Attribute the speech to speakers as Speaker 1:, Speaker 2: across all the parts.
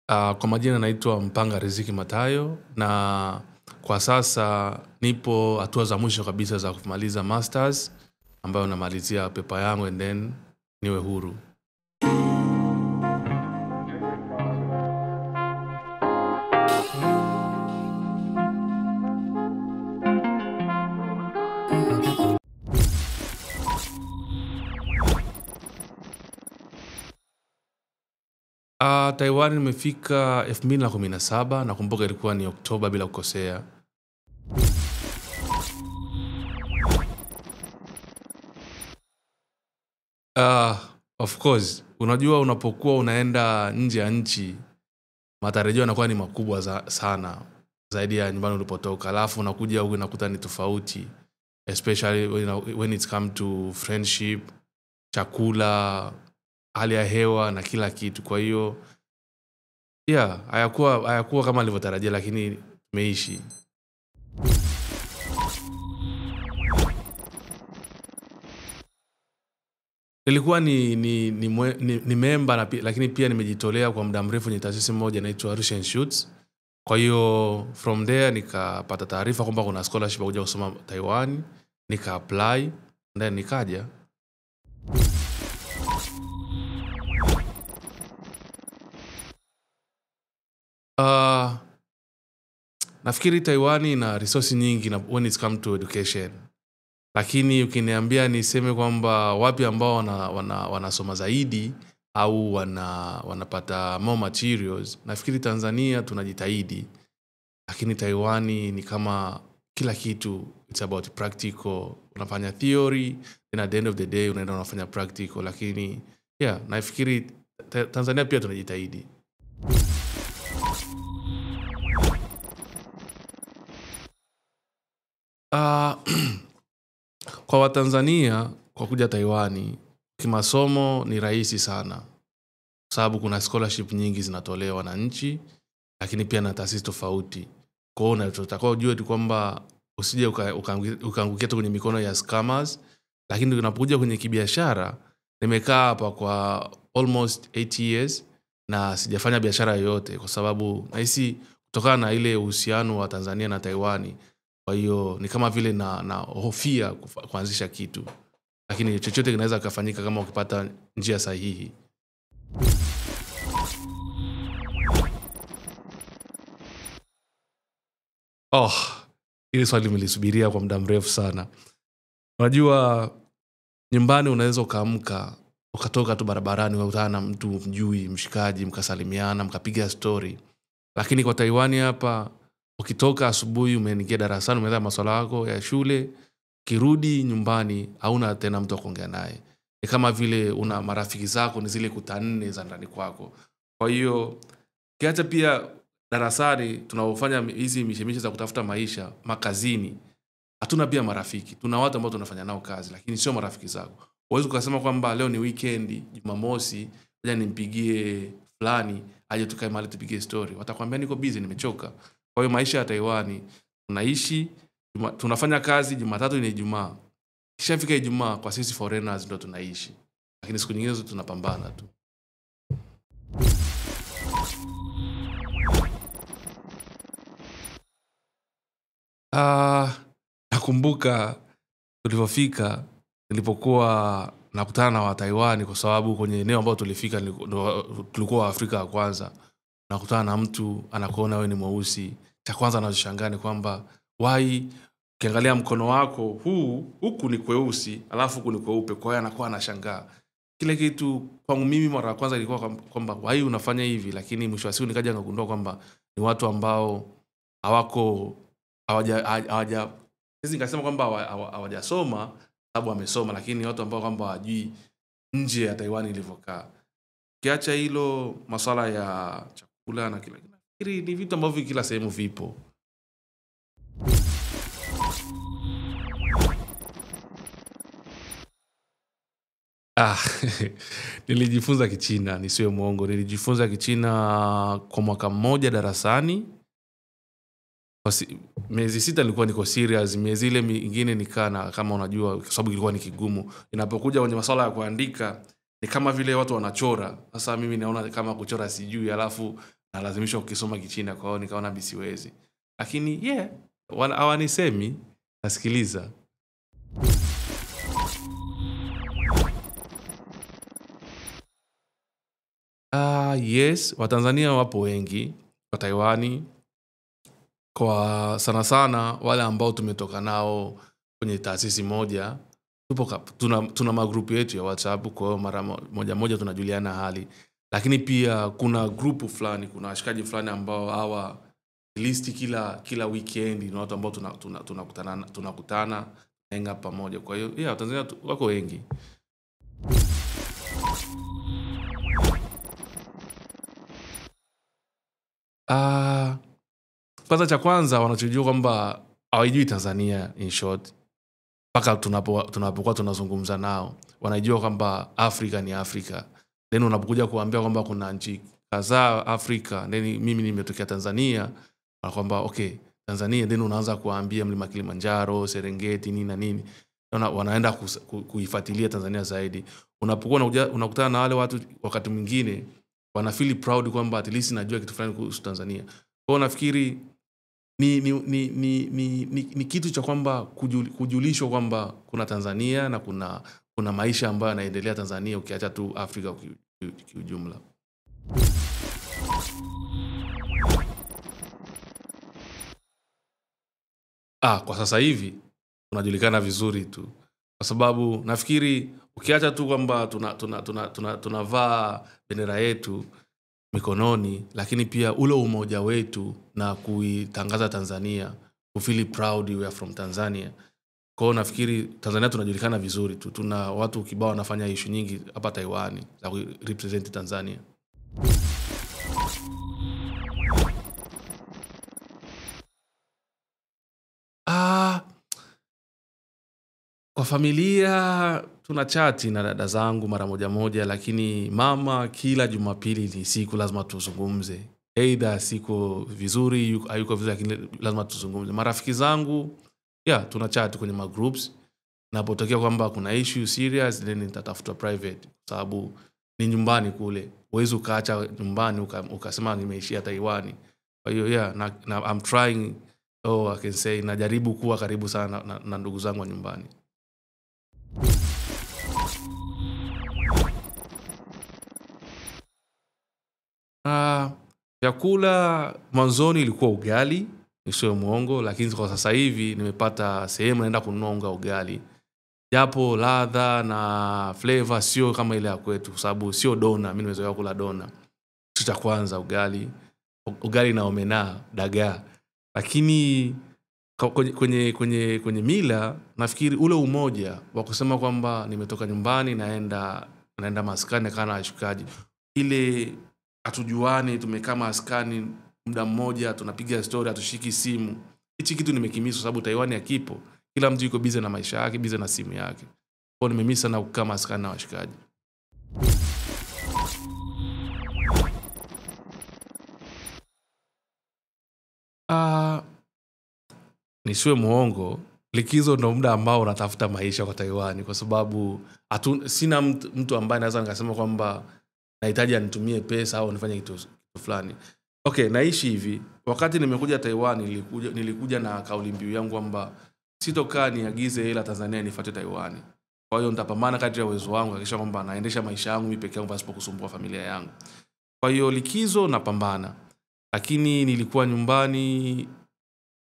Speaker 1: Kwa majina naitwa Mpanga Riziki Matayo na kwa sasa nipo hatua za mwisho kabisa za kumaliza masters ambayo namalizia pepa yangu and then niwe huru. Taiwan nimefika 2017 nakumbuka ilikuwa ni Oktoba bila kukosea. Of course, unajua unapokuwa unaenda nje ya nchi, matarajio yanakuwa ni makubwa sana zaidi ya nyumbani ulipotoka. Alafu unakuja huku unakuta ni tofauti, especially when it's come to friendship, chakula, hali ya hewa na kila kitu. Kwa hiyo hayakuwa kama nilivyotarajia, lakini tumeishi. Nilikuwa ni member lakini pia nimejitolea kwa muda mrefu kwenye taasisi moja inaitwa Russian Shoots. Kwa hiyo from there nikapata taarifa kwamba kuna scholarship ya kuja kusoma Taiwan, nika apply, then nikaja. Nafikiri Taiwan ina resources nyingi when it's come to education. Lakini ukiniambia niseme kwamba wapi ambao wanasoma zaidi au wanapata more materials, nafikiri Tanzania tunajitahidi. Lakini Taiwan ni kama kila kitu, it's about practical. Unafanya theory, then at the end of the day unaenda unafanya practical. Lakini nafikiri Tanzania pia tunajitahidi. Kwa Watanzania kwa kuja Taiwan, kimasomo ni rahisi sana. Sababu kuna scholarship nyingi zinatolewa na nchi, lakini pia na taasisi tofauti. Kwa hiyo unatakiwa ujue tu kwamba usije ukaangukia tu kwenye mikono ya scammers. Lakini unapokuja kwenye kibiashara, nimekaa hapa kwa almost 8 years na sijafanya biashara yoyote kwa sababu nahisi kutokana na ile uhusiano wa Tanzania na Taiwan. Kwa hiyo ni kama vile na hofia kuanzisha kitu. Lakini chochote kinaweza kufanyika kama ukipata njia sahihi. Hili swali nimelisubiria kwa muda mrefu sana. Unajua nyumbani unaweza ukaamka, ukatoka tu barabarani ukakutana na mtu mjui, mshikaji, mkasalimiana, mkapiga story. Lakini kwa Taiwan hapa ukitoka asubuhi umeingia darasani, umeanza masuala yako ya shule, kirudi nyumbani hauna tena mtu wa kuongea naye. Ni kama vile una marafiki zako ni zile kuta 4 za ndani kwako. Kwa hiyo kiacha pia darasani tunaofanya hizi mishemishe za kutafuta maisha makazini, hatuna pia marafiki. Tuna watu ambao tunafanya nao kazi lakini sio marafiki zako. Huwezi ukasema kwamba leo ni weekend, Jumamosi, ngoja nimpigie fulani aje tukae mahali tupige story. Watakwambia niko busy, nimechoka. Kwa hiyo maisha ya Taiwan tunaishi, tunafanya kazi Jumatatu na Ijumaa. Ikishafika Ijumaa kwa sisi foreigners ndio tunaishi. Lakini siku nyingine zote tunapambana tu. Nakumbuka tulipofika, nilipokuwa nakutana na wa Taiwan kwa sababu kwenye eneo ambao tulifika tulikuwa Afrika ya kwanza. Nakutana na mtu anakuona wewe ni mweusi. Cha kwanza anachoshangaa ni kwamba why ukiangalia mkono wako huku ni kweusi, alafu huku ni kweupe. Kwa hiyo anakuwa anashangaa. Kile kitu kwangu mimi mara ya kwanza ilikuwa kwamba why unafanya hivi, lakini mwisho wa siku nikaja nikagundua kwamba ni watu ambao hawaja sisi nikasema kwamba hawajasoma sababu wamesoma, lakini watu ambao kwamba hawajui nje ya Taiwan ilivyokaa. Kiacha hilo masuala ya chakula na kila kitu, ni vitu ambavyo kila sehemu vipo. Nilijifunza Kichina, nisiwe muongo. Nilijifunza Kichina kwa mwaka mmoja darasani. Miezi 6 nilikuwa niko serious, miezi ile mingine nikaa kama unajua kwa sababu ilikuwa ni kigumu. Inapokuja kwenye masuala ya kuandika ni kama vile watu wanachora. Sasa mimi naona kama kuchora sijui, alafu na lazimishwa kukisoma Kichina, kwa hiyo nikaona bisiwezi. Lakini hawanisemi, nasikiliza. Yes, Watanzania wapo wengi wa Taiwani, kwa sana sana wale ambao tumetoka nao kwenye taasisi moja. Tuna magrupu yetu ya WhatsApp, kwa hiyo mara moja tunajuliana hali. Lakini pia kuna grupu fulani, kuna washikaji fulani ambao hawa listi kila weekend ni watu ambao tunakutana hang up pamoja. Kwa hiyo Watanzania wako wengi. Kwanza cha kwanza wanachojua kwamba hawajui Tanzania in short. Paka tunapokuwa tunazungumza nao, wanajua kwamba Afrika ni Afrika. Then unapokuja kuambia kwamba kuna nchi kadhaa Afrika, then mimi nimetokea Tanzania, na kwamba okay, Tanzania, then unaanza kuambia mlima Kilimanjaro, Serengeti, nini na nini. Wanaenda kuifuatilia Tanzania zaidi. Unapokuwa unakutana na wale watu wakati mwingine wana feel proud kwamba at least najua kitu fulani kuhusu Tanzania. Kwa hiyo nafikiri ni kitu cha kwamba kujulishwa kwamba kuna Tanzania na kuna maisha ambayo yanaendelea Tanzania, ukiacha tu Afrika kiujumla. Kwa sasa hivi tunajulikana vizuri tu, kwa sababu nafikiri ukiacha tu kwamba tunavaa bendera yetu mikononi, lakini pia ule umoja wetu na kuitangaza Tanzania, to feel proud we are from Tanzania. Kwa hiyo nafikiri Tanzania tunajulikana vizuri tu. Tuna watu kibao wanafanya issue nyingi hapa Taiwan za represent Tanzania. Kwa familia tunachati na dada zangu mara moja, lakini mama kila Jumapili ni siku lazima tuzungumze. Either siku vizuri, hayuko vizuri, lakini lazima tuzungumze. Marafiki zangu tunachati kwenye magroups. Napotokea kwamba kuna issue serious, then nitatafuta private, sababu ni nyumbani kule. Huwezi ukaacha nyumbani ukasema nimeishia Taiwan. Kwa hiyo I'm trying, I can say, najaribu kuwa karibu sana na ndugu zangu wa nyumbani. Chakula mwanzoni ilikuwa ugali, nisiwe muongo, lakini kwa sasa hivi nimepata sehemu naenda kununua unga ugali. Japo ladha na flavor sio kama ile ya kwetu, sababu sio dona, mimi nimezoea kula dona. Kitu cha kwanza ugali na omena, dagaa. Lakini kwenye mila nafikiri ule umoja wa kusema kwamba nimetoka nyumbani naenda maskani kana washikaji, ile hatujuani, tumekaa maskani muda mmoja, tunapiga story, hatushiki simu. Hichi kitu nimekimisa sababu Taiwan hakipo. Kila mtu yuko busy na maisha yake, busy na simu yake. Kwa hiyo nimemisa na kukaa maskani na washikaji. Nisiwe muongo, likizo ndo muda ambao unatafuta maisha kwa Taiwan, kwa sababu sina mtu ambaye naweza nikasema kwamba nahitaji anitumie pesa au nifanye kitu fulani. Okay, naishi hivi. Wakati nimekuja Taiwan nilikuja na kauli mbiu yangu kwamba sitokaa niagize hela Tanzania nifuate Taiwan. Kwa hiyo nitapambana kadri ya uwezo wangu kuhakikisha kwamba naendesha maisha yangu mimi peke yangu pasipo kusumbua familia yangu. Kwa hiyo likizo napambana. Lakini nilikuwa nyumbani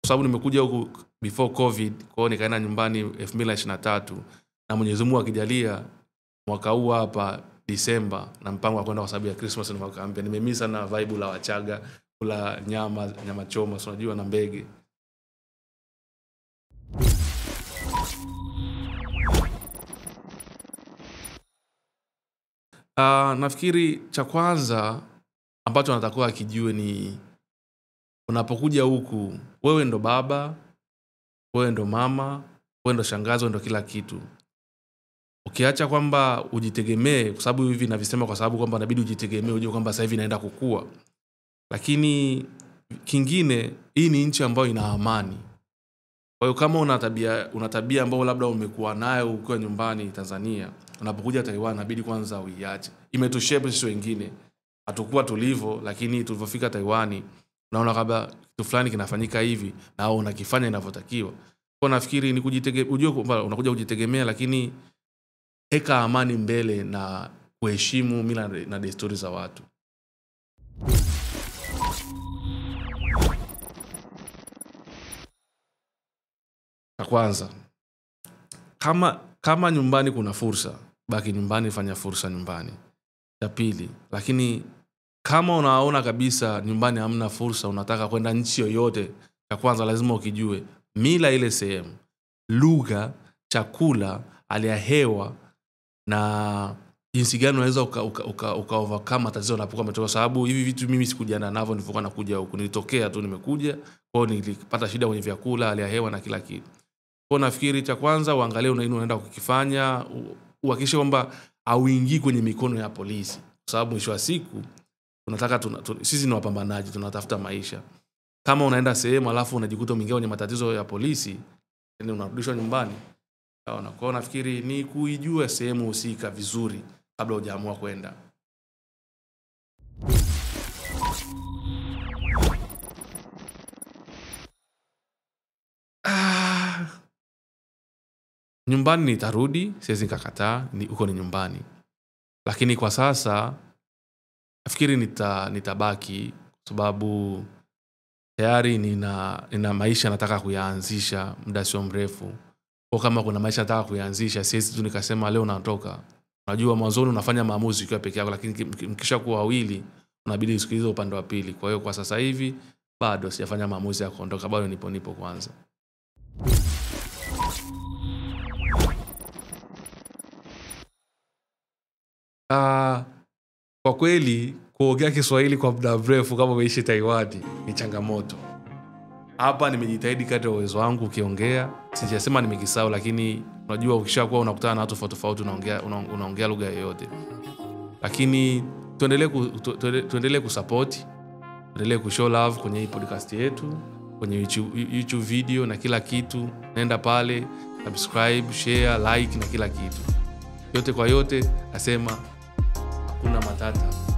Speaker 1: kwa sababu nimekuja huku before COVID, kwa hiyo nikaenda nyumbani 2023, na Mwenyezi Mungu akijalia mwaka huu hapa Disemba na mpango wa kwenda kwa sababu ya Christmas na mwaka mpya. Nimemisa na vibe la Wachaga, kula nyama choma, unajua, na mbege. Nafikiri cha kwanza ambacho natakuwa akijue ni unapokuja huku, wewe ndo baba, wewe ndo mama, wewe ndo shangazi, wewe ndo kila kitu. Ukiacha kwamba ujitegemee, kwa sababu hivi navisema kwa sababu kwamba inabidi ujitegemee, ujue kwamba sasa hivi naenda kukua. Lakini kingine, hii ni nchi ambayo ina amani. Kwa hiyo kama una tabia ambayo labda umekuwa nayo ukiwa nyumbani Tanzania, unapokuja Taiwan inabidi kwanza uiache. Imetushape sisi wengine. hatakuwa tulivyo, lakini tulipofika Taiwan naona kabla kitu fulani kinafanyika hivi na au unakifanya inavyotakiwa. Kwa nafikiri ni ujue kwamba unakuja kujitegemea, lakini eka amani mbele na kuheshimu mila na desturi za watu. Kwanza, kama nyumbani kuna fursa, baki nyumbani, fanya fursa nyumbani. Ya pili, lakini kama unaona kabisa nyumbani hamna fursa, unataka kwenda nchi yoyote, ya kwanza lazima ukijue mila ile sehemu, lugha, chakula, hali ya hewa na jinsi gani unaweza overcome matatizo unapokuwa umetoka. Sababu hivi vitu mimi sikujiandaa navyo nilipokuwa nakuja huku, nilitokea tu nimekuja, kwa hiyo nilipata shida kwenye vyakula, hali ya hewa na kila kitu. Kwa nafikiri cha kwanza uangalie unaenda kukifanya, uhakikishe kwamba hauingii kwenye mikono ya polisi, kwa sababu mwisho wa siku tunataka sisi ni wapambanaji, tunatafuta maisha. Kama unaenda sehemu alafu unajikuta umeingia kwenye matatizo ya polisi, yani unarudishwa nyumbani. Kwa hiyo nafikiri ni kuijua sehemu husika vizuri kabla hujaamua kwenda. Nyumbani nitarudi, siwezi nikakataa, huko ni nyumbani. Lakini kwa sasa nafikiri nitabaki kwa sababu tayari nina maisha nataka kuyaanzisha muda sio mrefu. Kwa kama kuna maisha nataka kuyaanzisha, siwezi tu nikasema leo natoka. Unajua mwanzoni unafanya maamuzi ukiwa peke yako, lakini mkishakuwa wawili unabidi usikilize upande wa pili. Kwa hiyo kwa sasa hivi bado sijafanya maamuzi ya kuondoka, bado nipo kwanza. Kwa kweli kuongea Kiswahili kwa muda mrefu kama umeishi Taiwan ni changamoto. Hapa nimejitahidi kadri ya uwezo wangu kukiongea. Sijasema nimekisahau, lakini unajua ukishakuwa unakutana na watu tofauti unaongea lugha yoyote. Lakini tuendelee kusupport, tuendelee kushow love kwenye hii podcast yetu, kwenye YouTube video na kila kitu. Nenda pale, subscribe, share, like na kila kitu. Yote kwa yote nasema hakuna matata.